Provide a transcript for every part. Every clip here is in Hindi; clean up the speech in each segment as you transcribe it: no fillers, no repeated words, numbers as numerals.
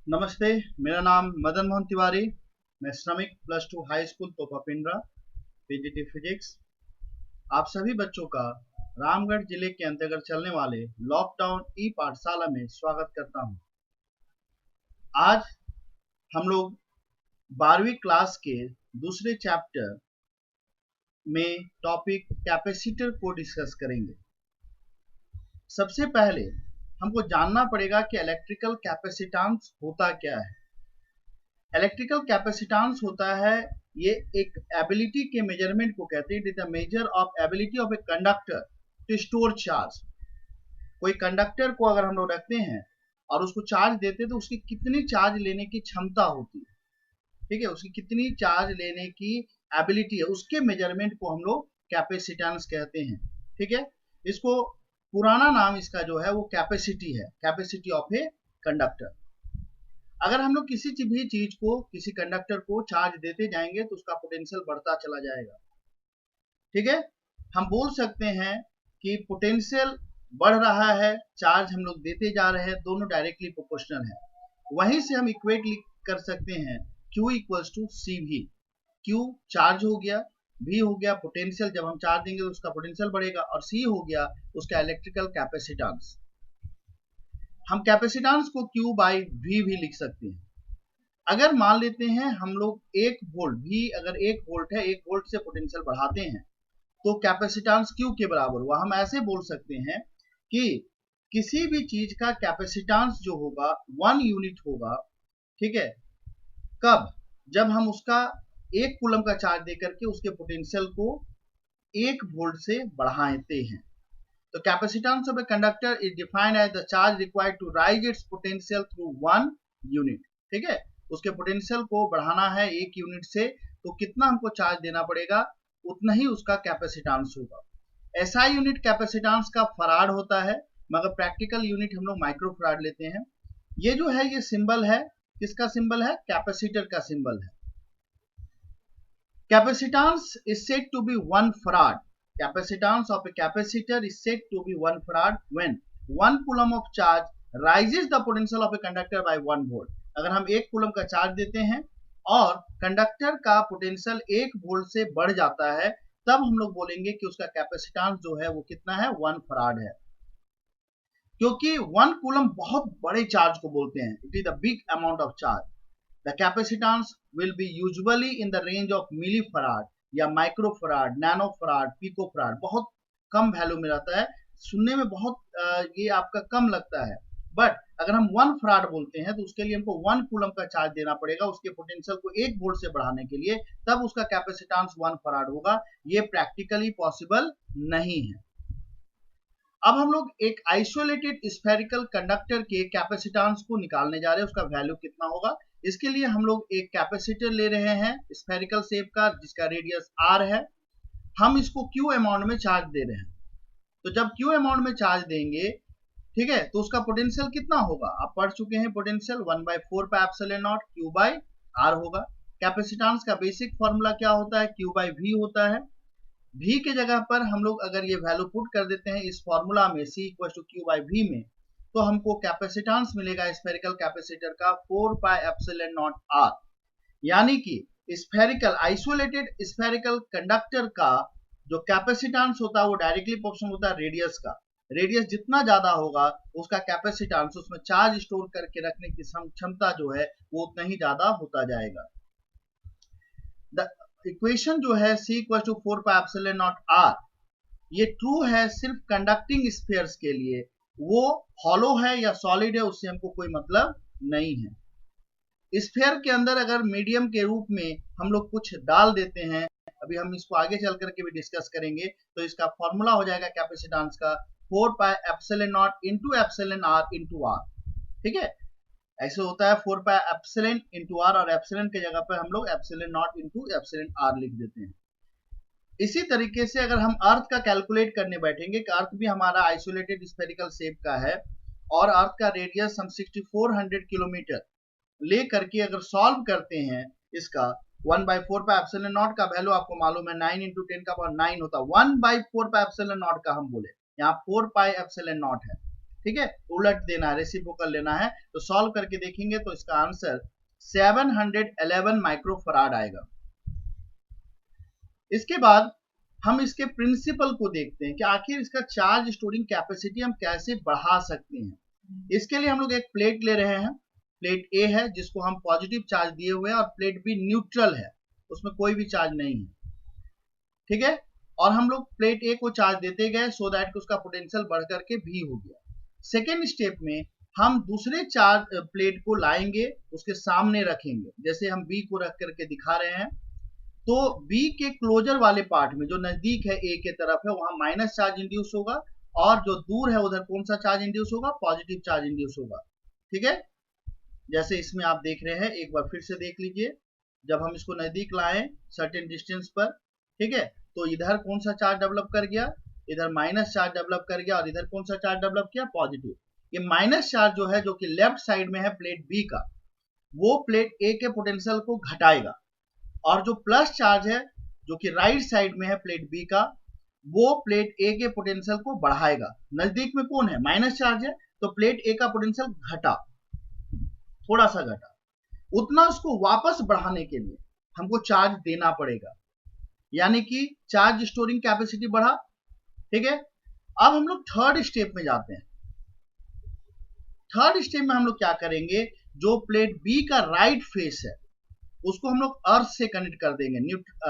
नमस्ते। मेरा नाम मदन मोहन तिवारी। मैं श्रमिक +2 हाई स्कूल तोपा पिंडरा पीजीटी फिजिक्स आप सभी बच्चों का रामगढ़ जिले के अंतर्गत चलने वाले लॉकडाउन ई पाठशाला में स्वागत करता हूं। आज हम लोग 12वीं क्लास के दूसरे चैप्टर में टॉपिक कैपेसिटर को डिस्कस करेंगे। सबसे पहले हमको जानना पड़ेगा कि इलेक्ट्रिकल कैपेसिटेंस होता क्या है। इलेक्ट्रिकल कैपेसिटेंस होता है ये एक एबिलिटी के मेजरमेंट को कहते हैं। It is the measure of ability of a conductor to store charge. कोई कंडक्टर को अगर हम लोग रखते हैं और उसको चार्ज देते हैं तो उसकी कितनी चार्ज लेने की क्षमता होती है, ठीक है, उसकी कितनी चार्ज लेने की एबिलिटी है, उसके मेजरमेंट को हम लोग कैपेसिटेंस कहते हैं। ठीक है, इसको पुराना नाम इसका जो है वो कैपेसिटी है, कैपेसिटी ऑफ ए कंडक्टर। अगर हम लोग किसी भी चीज को, किसी कंडक्टर को चार्ज देते जाएंगे तो उसका पोटेंशियल बढ़ता चला जाएगा। ठीक है, हम बोल सकते हैं कि पोटेंशियल बढ़ रहा है, चार्ज हम लोग देते जा रहे हैं, दोनों डायरेक्टली प्रोपोर्शनल है। वहीं से हम इक्वेट कर सकते हैं Q equals to CV। Q charge हो गया, V हो गया पोटेंशियल, जब हम चार्ज देंगे तो उसका पोटेंशियल बढ़ेगा, और C हो गया उसका इलेक्ट्रिकल कैपेसिटेंस। हम कैपेसिटेंस को Q बाई V भी लिख सकते हैं। अगर मान लेते हैं हम लोग 1 वोल्ट, V अगर 1 वोल्ट है, 1 वोल्ट से पोटेंशियल बढ़ाते हैं तो कैपेसिटेंस Q के बराबर हुआ। हम ऐसे बोल सकते हैं कि किसी भी चीज का कैपेसिटेंस जो होगा 1 यूनिट होगा। ठीक है, कब? जब हम उसका 1 कूलम का चार्ज देकर के उसके पोटेंशियल को 1 वोल्ट से बढ़ाते हैं। तो capacitance of a conductor is defined as the charge required to raise its potential through 1 unit. ठीक है, उसके पोटेंशियल को बढ़ाना है 1 यूनिट से, तो कितना हमको चार्ज देना पड़ेगा, उतना ही उसका कैपेसिटेंस होगा। SI यूनिट कैपेसिटेंस का फराड होता है, मगर प्रैक्टिकल यूनिट हम लोग माइक्रोफराड लेते हैं। ये जो है ये सिंबल है, किसका सिंबल है? कैपेसिटर का सिंबल है। Capacitance is said to be 1 farad. Capacitance of a capacitor is said to be 1 farad when 1 coulomb of charge rises the potential of a conductor by 1 volt. अगर हम 1 कूलम का चार्ज देते हैं और कंडक्टर का पोटेंशियल 1 वोल्ट से बढ़ जाता है, तब हम लोग बोलेंगे कि उसका कैपेसिटेंस जो है वो कितना है? 1 फराड है। क्योंकि 1 कूलम बहुत बड़े चार्ज को बोलते हैं, it is the big amount of charge. The capacitance will be usually in the range of millifarad या microfarad, nanofarad, picofarad। बहुत कम वैल्यू में रहता है, सुनने में बहुत ये आपका कम लगता है, बट अगर हम 1 फराड बोलते हैं तो उसके लिए हमको 1 कूलम का चार्ज देना पड़ेगा उसके पोटेंशियल को 1 वोल्ट से बढ़ाने के लिए, तब उसका कैपेसिटेंस 1 फराड होगा। ये प्रैक्टिकली पॉसिबल नहीं है। अब हम लोग एक आइसोलेटेड स्फेरिकल कंडक्टर के कैपेसिटेंस को निकालने जा रहे हैं, उसका वैल्यू कितना होगा। इसके लिए हम लोग एक कैपेसिटर ले रहे हैं स्फेरिकल शेप का, जिसका रेडियस r है। हम इसको Q अमाउंट में चार्ज दे रहे हैं, तो जब Q अमाउंट में चार्ज देंगे, ठीक है, तो उसका पोटेंशियल कितना होगा? आप पढ़ चुके हैं potential 1/4 pi epsilon not Q by R होगा। कैपेसिटेंस का बेसिक फॉर्मूला क्या होता है? Q बाई V होता है। V के जगह पर हम लोग अगर ये वैल्यू पुट कर देते हैं इस फॉर्मूला में C equal to Q by V में, तो हमको कैपेसिटेंस मिलेगा स्फेरिकल कैपेसिटर का 4 पाई एप्सिलॉन नॉट R। यानी कि स्फेरिकल आइसोलेटेड स्फेरिकल कंडक्टर का जो कैपेसिटेंस होता है वो डायरेक्टली प्रोपोर्शनल होता है रेडियस का। रेडियस जितना ज्यादा होगा उसका कैपेसिटेंस, उसमें चार्ज स्टोर करके रखने की क्षमता जो है वो उतना ही ज्यादा होता जाएगा। द इक्वेशन जो है C equal to 4 pi epsilon naught R, ये ट्रू है सिर्फ कंडक्टिंग स्फीयर्स के लिए। वो हॉलो है या सॉलिड है उससे हमको कोई मतलब नहीं है। स्फीयर के अंदर अगर मीडियम के रूप में हम लोग कुछ डाल देते हैं, अभी हम इसको आगे चल करके भी डिस्कस करेंगे, तो इसका फॉर्मूला हो जाएगा कैपेसिटेंस का 4 pi epsilon naught into epsilon R into R। ठीक है, ऐसे होता है 4 पाई एप्सिलॉन इंटू R, और एप्सिलॉन के जगह पर हम लोग epsilon naught into epsilon R लिख देते हैं। इसी तरीके से अगर हम अर्थ का कैलकुलेट करने बैठेंगे कि अर्थ भी हमारा आइसोलेटेड स्फेरिकल शेप का है और अर्थ का रेडियस हम 6400 किलोमीटर ले करके अगर सॉल्व करते हैं इसका 1/4 पाई एप्सिलॉन नॉट का वैल्यू आपको मालूम है 9 × 10⁹ होता है। 1/4 पाई एप्सिलॉन नॉट का हम बोले, यहाँ 4 पाई एप्सिलॉन नॉट है, ठीक है, उलट देना है, रेसिप्रोकल लेना है। तो सॉल्व करके देखेंगे तो इसका आंसर 711 माइक्रोफराड आएगा। इसके बाद हम इसके प्रिंसिपल को देखते हैं कि आखिर इसका चार्ज स्टोरिंग कैपेसिटी हम कैसे बढ़ा सकते हैं। इसके लिए हम लोग एक प्लेट ले रहे हैं। प्लेट ए है जिसको हम पॉजिटिव चार्ज दिए हुए हैं और प्लेट बी न्यूट्रल है, उसमें कोई भी चार्ज नहीं है, ठीक है। और हम लोग प्लेट ए को चार्ज देते गए सो दैट उसका पोटेंशियल बढ़ करके भी हो गया। सेकेंड स्टेप में हम दूसरे चार्ज प्लेट को लाएंगे, उसके सामने रखेंगे, जैसे हम बी को रख करके दिखा रहे हैं। तो बी के क्लोजर वाले पार्ट में जो नजदीक है ए के तरफ है वहां माइनस चार्ज इंड्यूस होगा, और जो दूर है उधर कौन सा चार्ज इंड्यूस होगा, पॉजिटिव चार्ज इंड्यूस होगा, ठीक है। जैसे इसमें आप देख रहे हैं, एक बार फिर से देख लीजिए, जब हम इसको नजदीक लाए सर्टेन डिस्टेंस पर, ठीक है, तो इधर कौन सा चार्ज डेवलप कर गया, इधर माइनस चार्ज डेवलप कर गया, और इधर कौन सा चार्ज डेवलप किया, पॉजिटिव। ये माइनस चार्ज जो है, जो कि लेफ्ट साइड में है प्लेट बी का, वो प्लेट ए के पोटेंशियल को घटाएगा, और जो प्लस चार्ज है जो कि राइट साइड में है प्लेट बी का, वो प्लेट ए के पोटेंशियल को बढ़ाएगा। नजदीक में कौन है, माइनस चार्ज है, तो प्लेट ए का पोटेंशियल घटा, थोड़ा सा घटा, उतना उसको वापस बढ़ाने के लिए हमको चार्ज देना पड़ेगा, यानी कि चार्ज स्टोरिंग कैपेसिटी बढ़ा, ठीक है। अब हम लोग थर्ड स्टेप में जाते हैं। थर्ड स्टेप में हम लोग क्या करेंगे, जो प्लेट बी का राइट फेस है उसको हम लोग अर्थ से कनेक्ट कर देंगे,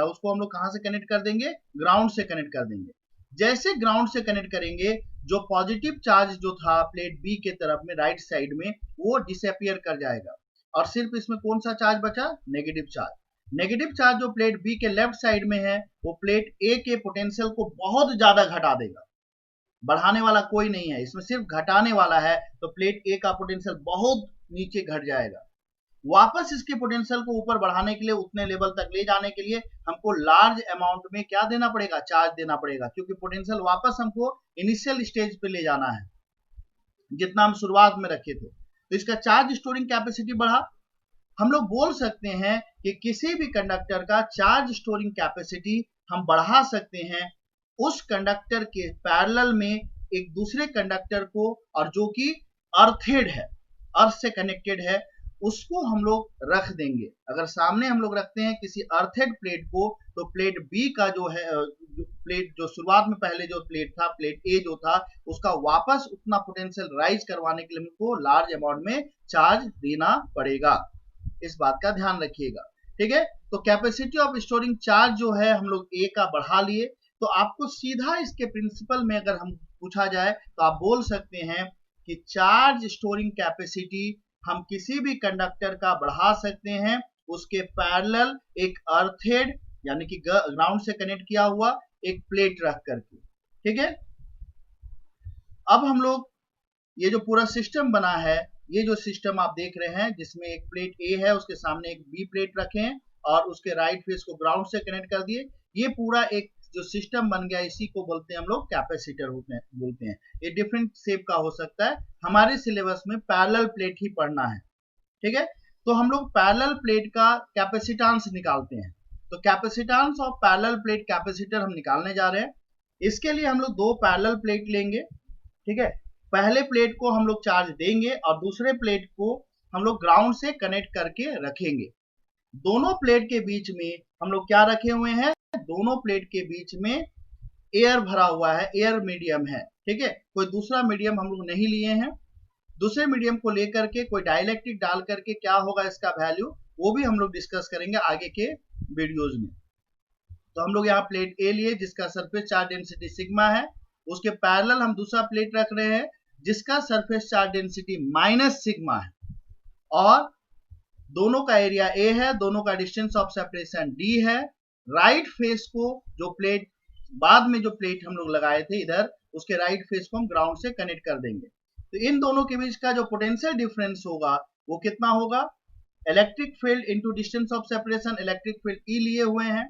उसको हम लोग कहां से कनेक्ट कर देंगे, ग्राउंड से कनेक्ट कर देंगे। जैसे ग्राउंड से कनेक्ट करेंगे, जो पॉजिटिव चार्ज जो था प्लेट बी के तरफ में राइट साइड में, वो डिसअपियर कर जाएगा, और सिर्फ इसमें कौन सा चार्ज बचा, नेगेटिव चार्ज। नेगेटिव चार्ज जो प्लेट बी के लेफ्ट साइड में है, वो प्लेट ए के पोटेंशियल को बहुत ज्यादा घटा देगा। बढ़ाने वाला कोई नहीं है इसमें, सिर्फ घटाने वाला है, तो प्लेट ए का पोटेंशियल बहुत नीचे घट जाएगा। वापस इसके पोटेंशियल को ऊपर बढ़ाने के लिए, उतने लेवल तक ले जाने के लिए हमको लार्ज अमाउंट में क्या देना पड़ेगा, चार्ज देना पड़ेगा, क्योंकि पोटेंशियल वापस हमको इनिशियल स्टेज पे ले जाना है जितना हम शुरुआत में रखे थे। तो इसका चार्ज स्टोरिंग कैपेसिटी बढ़ा। हम लोग बोल सकते हैं कि किसी भी कंडक्टर का चार्ज स्टोरिंग कैपेसिटी हम बढ़ा सकते हैं उस कंडक्टर के पैरेलल में एक दूसरे कंडक्टर को, और जो कि अर्थेड है, अर्थ से कनेक्टेड है, उसको हम लोग रख देंगे। अगर सामने हम लोग रखते हैं किसी अर्थेड प्लेट को, तो प्लेट बी का जो है, प्लेट जो शुरुआत में पहले जो प्लेट था, प्लेट ए जो था, उसका वापस उतना पोटेंशियल राइज करवाने के लिए हमको लार्ज अमाउंट में चार्ज देना पड़ेगा। इस बात का ध्यान रखिएगा, ठीक है। तो कैपेसिटी ऑफ स्टोरिंग चार्ज जो है हम लोग ए का बढ़ा लिए। तो आपको सीधा इसके प्रिंसिपल में अगर हम पूछा जाए तो आप बोल सकते हैं कि चार्ज स्टोरिंग कैपेसिटी हम किसी भी कंडक्टर का बढ़ा सकते हैं उसके पैरेलल एक अर्थेड, यानी कि ग्राउंड से कनेक्ट किया हुआ एक प्लेट रख करके, ठीक है। अब हम लोग ये जो पूरा सिस्टम बना है, ये जो सिस्टम आप देख रहे हैं जिसमें एक प्लेट ए है, उसके सामने एक बी प्लेट रखे हैं और उसके राइट फेस को ग्राउंड से कनेक्ट कर दिए, ये पूरा एक जो सिस्टम बन गया, इसी को बोलते हैं हम लोग कैपेसिटर बोलते हैं। ये डिफरेंट शेप का हो सकता है, हमारे सिलेबस में पैरेलल प्लेट ही पढ़ना है, ठीक है। तो हम लोग पैरेलल प्लेट का कैपेसिटेंस निकालते हैं। तो capacitance of parallel plate capacitor हम निकालने जा रहे हैं। इसके लिए हम लोग दो पैरेलल प्लेट लेंगे, ठीक है। पहले प्लेट को हम लोग चार्ज देंगे और दूसरे प्लेट को हम लोग ग्राउंड से कनेक्ट करके रखेंगे। दोनों प्लेट के बीच में हम लोग क्या रखे हुए हैं, दोनों प्लेट के बीच में एयर भरा हुआ है, एयर मीडियम है, ठीक है। कोई दूसरा मीडियम हम लोग नहीं लिए हैं। दूसरे मीडियम को लेकर के कोई डाइलेक्ट्रिक डाल करके क्या होगा इसका वैल्यू, वो भी हम लोग डिस्कस करेंगे आगे के वीडियोज में। तो हम लोग यहाँ प्लेट ए लिए जिसका सरफेस चार्ज डेंसिटी सिग्मा है, उसके पैरेलल हम दूसरा प्लेट रख रहे हैं जिसका surface charge density minus sigma है, और दोनों का एरिया ए है, दोनों का डिस्टेंस ऑफ सेपरेशन डी है। राइट फेस को जो प्लेट बाद में जो प्लेट हम लोग लगाए थे इधर, उसके राइट फेस को हम ग्राउंड से कनेक्ट कर देंगे। तो इन दोनों के बीच का जो पोटेंशियल डिफरेंस होगा वो कितना होगा, electric field into distance of separation, electric field E लिए हुए हैं,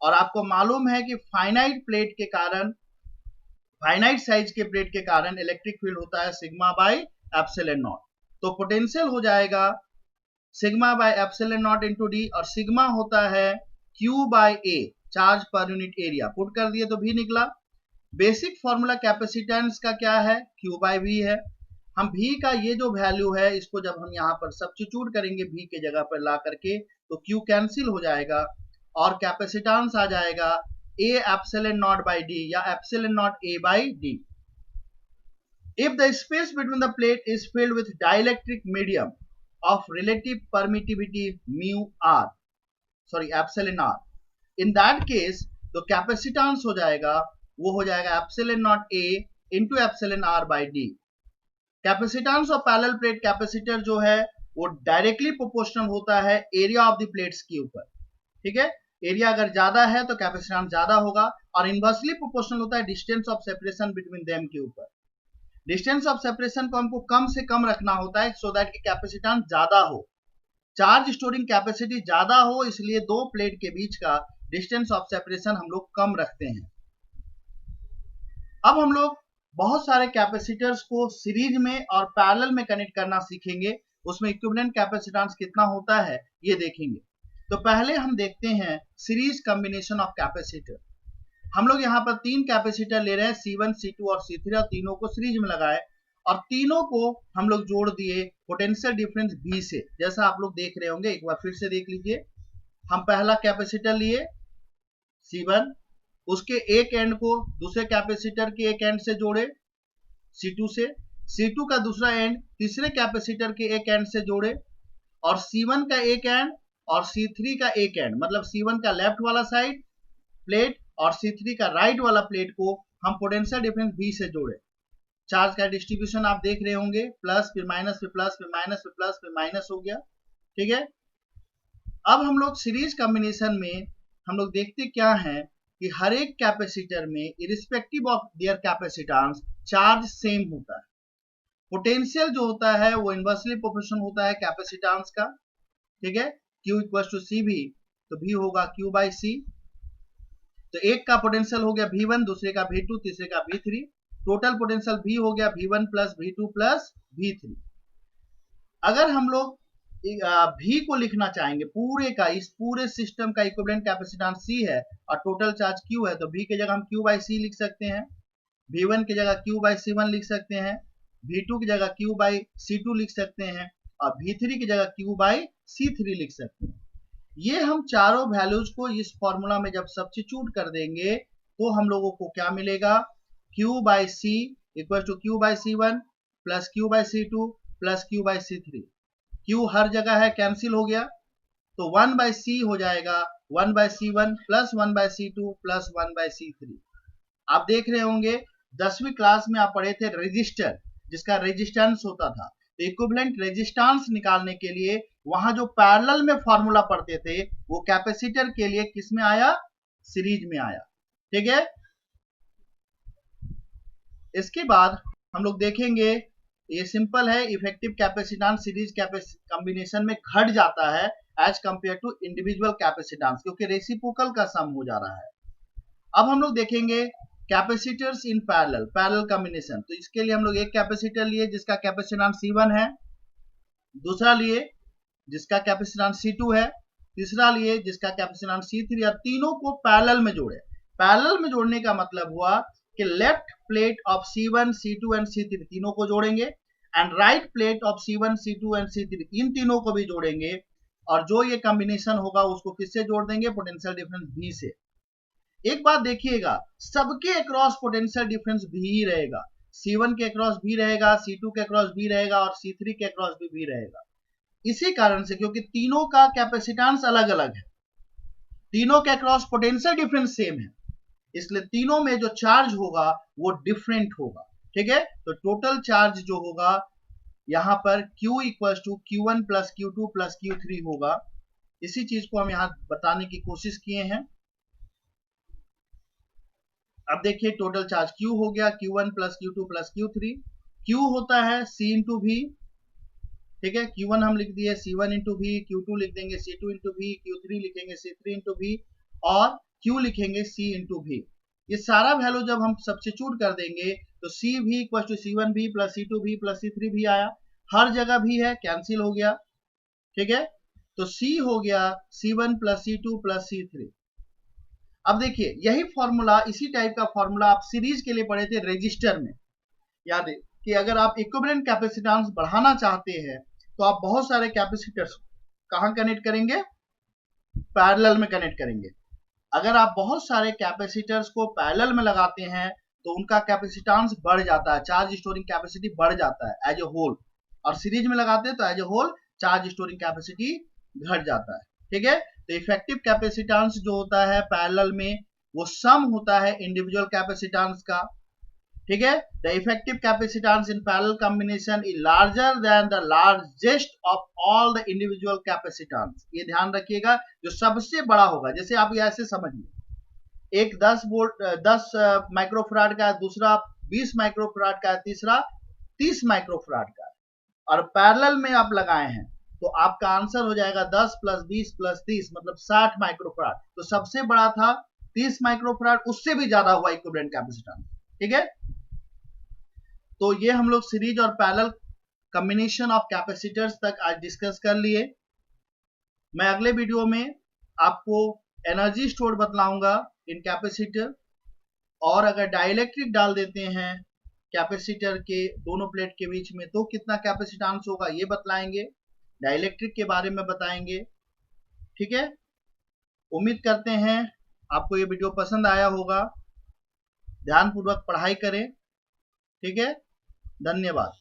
और आपको मालूम है कि फाइनाइट प्लेट के कारण, फाइनाइट साइज के प्लेट के कारण इलेक्ट्रिक फील्ड होता है सिग्मा बाय एप्सिलॉन नॉट। तो पोटेंशियल हो जाएगा sigma by epsilon naught into D, और सिग्मा होता है Q by A, charge per unit area. Put कर दिए तो भी निकला। बेसिक फॉर्मूला कैपेसिटेंस का क्या है, क्यू बाय वी है। हम V का ये जो वैल्यू है इसको जब हम यहाँ पर सब्स्टिट्यूट करेंगे V के जगह पर ला करके तो Q कैंसिल हो जाएगा और कैपेसिटेंस आ जाएगा A epsilon not by D या epsilon not A by D। If the space between the plate is filled with dielectric medium of relative permittivity mu r, sorry epsilon r, in that case तो कैपेसिटेंस हो जाएगा वो हो जाएगा epsilon not A into epsilon r by D। Capacitance of parallel plate capacitor जो है वो डायरेक्टली प्रोपोर्शनल होता है एरिया ऑफ द प्लेट्स के ऊपर। ठीक है, एरिया अगर ज्यादा है तो कैपेसिटेंस ज्यादा होगा और इनवर्सली प्रोपोर्शनल होता है distance of separation between them के ऊपर। डिस्टेंस ऑफ सेपरेशन को हमको कम से कम रखना होता है सो दैट कि कैपेसिटेंस ज्यादा हो, चार्ज स्टोरिंग कैपेसिटी ज्यादा हो, इसलिए दो प्लेट के बीच का डिस्टेंस ऑफ सेपरेशन हम लोग कम रखते हैं। अब हम लोग बहुत सारे कैपेसिटर्स को सीरीज में और पैरेलल में कनेक्ट करना सीखेंगे, उसमें इक्विवेलेंट कैपेसिटेंस कितना होता है ये देखेंगे। तो पहले हम देखते हैं सीरीज कॉम्बिनेशन ऑफ कैपेसिटर। हम लोग यहाँ पर तीन कैपेसिटर ले रहे हैं C1, C2 और C3 और तीनों को सीरीज में लगाए और तीनों को हम लोग जोड़ दिए पोटेंशियल डिफरेंस V से, जैसा आप लोग देख रहे होंगे। एक बार फिर से देख लीजिए। हम पहला कैपेसिटर लिए C1, उसके एक एंड को दूसरे कैपेसिटर के एक एंड से जोड़े C2 से, C2 का दूसरा एंड तीसरे कैपेसिटर के एक एंड से जोड़े और C1 का एक एंड और C3 का एक एंड, मतलब C1 का लेफ्ट वाला साइड प्लेट और C3 का राइट वाला प्लेट को हम पोटेंशियल डिफरेंस V से जोड़े। चार्ज का डिस्ट्रीब्यूशन आप देख रहे होंगे, प्लस फिर माइनस फिर प्लस फिर माइनस फिर प्लस फिर माइनस हो गया। ठीक है, अब हम लोग सीरीज कॉम्बिनेशन में हम लोग देखते क्या है कि हर एक कैपेसिटर में irrespective of their capacitance charge same होता है। पोटेंशियल जो होता है वो इनवर्सली प्रोपोर्शनल होता है कैपेसिटेंस का। ठीक है, Q इक्वल टू CV, तो V होगा Q बाई C। तो एक का पोटेंशियल हो गया V1, दूसरे का V2, तीसरे का V3। टोटल पोटेंशियल V हो गया V1 plus V2 plus V3। अगर हम लोग V को लिखना चाहेंगे पूरे का, इस पूरे सिस्टम का इक्विवेलेंट कैपेसिटेंस C है और टोटल चार्ज Q है, तो V की जगह हम Q बाई C लिख सकते हैं, V1 की जगह Q बाई C1 लिख सकते हैं, V2 की जगह Q बाई C2 लिख सकते हैं और V3 की जगह Q बाई C3 लिख सकते हैं। ये हम चारों वैल्यूज को इस फॉर्मूला में जब सब्स्टिट्यूट कर देंगे तो हम लोगों को क्या मिलेगा, Q by C equal to Q by C1 plus Q by C2 plus Q by C3। Q हर जगह है, कैंसिल हो गया, तो 1 बाई C हो जाएगा 1 by C1 plus 1 by C2 plus 1 by C3। आप देख रहे होंगे 10वीं क्लास में आप पढ़े थे रेजिस्टर, जिसका रेजिस्टेंस होता था। तो इक्विवेलेंट रेजिस्टेंस निकालने के लिए वहां जो पैरेलल में फॉर्मूला पढ़ते थे वो कैपेसिटर के लिए किस में आया, सीरीज में आया। ठीक है, इसके बाद हम लोग देखेंगे, ये सिंपल है, इफेक्टिव कैपेसिटेंस सीरीज कॉम्बिनेशन में घट जाता है as compared to individual capacitance, क्योंकि रेसिप्रोकल का सम हो जा रहा है। अब हम लोग देखेंगे कैपेसिटर्स इन पैरेलल कॉम्बिनेशन। तो इसके लिए हम लोग एक कैपेसिटर लिए जिसका कैपेसिटेंस C1 है, दूसरा लिए जिसका कैपेसिटेंस C2 है, तीसरा लिए जिसका कैपेसिटेंस C3 है, तीनों को पैरेलल में जोड़े। पैरेलल में जोड़ने का मतलब हुआ कि left plate of C1, C2 and C3 तीनों को जोड़ेंगे and right plate of C1, C2 and C3 इन तीनों को भी जोड़ेंगे और जो ये कॉम्बिनेशन होगा उसको किससे जोड़ देंगे, पोटेंशियल डिफरेंस V से। एक बात देखिएगा, सबके अक्रॉस पोटेंशियल डिफरेंस V ही रहेगा। C1 के अक्रॉस V रहेगा, C2 के अक्रॉस V रहेगा और C3 के अक्रॉस भी V रहेगा। इसी कारण से, क्योंकि तीनों का कैपेसिटेंस अलग अलग है, तीनों के अक्रॉस पोटेंशियल डिफरेंस सेम है, इसलिए तीनों में जो चार्ज होगा वो डिफरेंट होगा। ठीक है, तो टोटल चार्ज जो होगा यहाँ पर Q equal to Q1 plus Q2 plus Q3 होगा। इसी चीज को हम यहाँ बताने की कोशिश किए हैं। अब देखिए टोटल चार्ज Q हो गया Q1 plus Q2 plus Q3। Q होता है C इंटू V। ठीक है, Q1 हम लिख दिए C1 इंटू V, Q2 लिख देंगे C2 इंटू V, Q3 लिखेंगे C3 इंटू V और Q लिखेंगे C इंटू V। ये सारा वैल्यू जब हम सब्स्टिट्यूट कर देंगे तो CV equal to C1V plus C2V plus C3V आया, हर जगह भी है, कैंसिल हो गया। ठीक है, तो C हो गया C1 plus C2 plus C3। अब देखिए यही फॉर्मूला, इसी टाइप का फॉर्मूला आप सीरीज के लिए पढ़े थे रेजिस्टर में, याद है कि अगर आप इक्विवेलेंट कैपेसिटेंस बढ़ाना चाहते हैं तो आप बहुत सारे कैपेसिटर्स कहां कनेक्ट करेंगे, पैरेलल में कनेक्ट करेंगे। अगर आप बहुत सारे कैपेसिटर्स को पैरेलल में लगाते हैं तो उनका कैपेसिटेंस बढ़ जाता है, चार्ज स्टोरिंग कैपेसिटी बढ़ जाता है एज ए होल, और सीरीज में लगाते हैं तो as a whole charge storing capacity घट जाता है। ठीक है, तो इफेक्टिव कैपेसिटेंस जो होता है पैरेलल में वो सम होता है इंडिविजुअल कैपेसिटेंस का। ठीक है, the effective capacitance in parallel combination is larger than the largest of all the individual capacitance. ये ध्यान रखिएगा, जो सबसे बड़ा होगा, जैसे आप ये ऐसे समझिए, एक 10 माइक्रोफराड का है, दूसरा 20 माइक्रोफराड का है, तीसरा 30 माइक्रोफराड का है, और पैरेलल में आप लगाए हैं तो आपका आंसर हो जाएगा 10 + 20 + 30 मतलब 60 माइक्रोफराड। तो सबसे बड़ा था 30 माइक्रोफराड, उससे भी ज्यादा हुआ इक्विवेलेंट कैपेसिटेंस। ठीक है, तो ये हम लोग सीरीज और पैरेलल कॉम्बिनेशन ऑफ कैपेसिटर्स तक आज डिस्कस कर लिए। मैं अगले वीडियो में आपको एनर्जी स्टोर बतलाऊंगा इन कैपेसिटर, और अगर डाइलेक्ट्रिक डाल देते हैं कैपेसिटर के दोनों प्लेट के बीच में तो कितना कैपेसिटेंस होगा ये बतलाएंगे, डाइलेक्ट्रिक के बारे में बताएंगे। ठीक है, उम्मीद करते हैं आपको ये वीडियो पसंद आया होगा। ध्यानपूर्वक पढ़ाई करें। ठीक है, धन्यवाद।